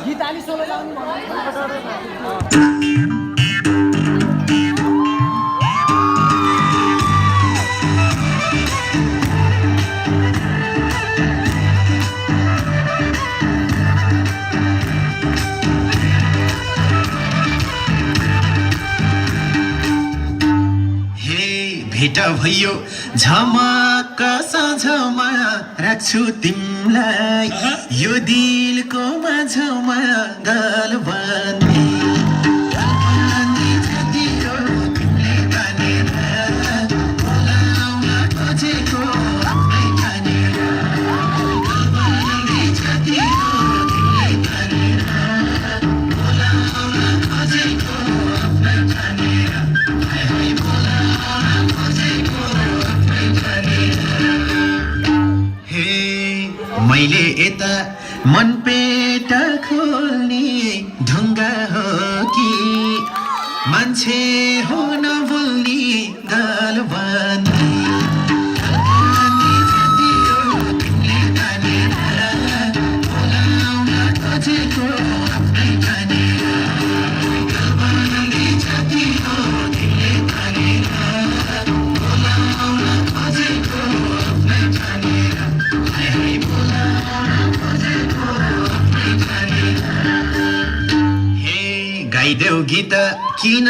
Geetali solo लाउनु भेट भयो झमक्क साँझमा राख्छु तिमलाई यो दिलको माझमा गाल बाँध्ने मैले यता मन पेट खोल्ने ढुङ्गा हो कि मान्छे हो नबोल्ने गाल बाँध्ने गाइदेऊ गीत किन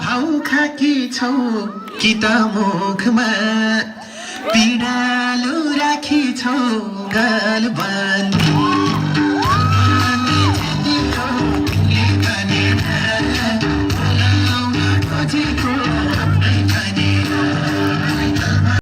भाउ खाकी छौ कि त मुखमा पीडालु राखी छौ गाल बाँध्ने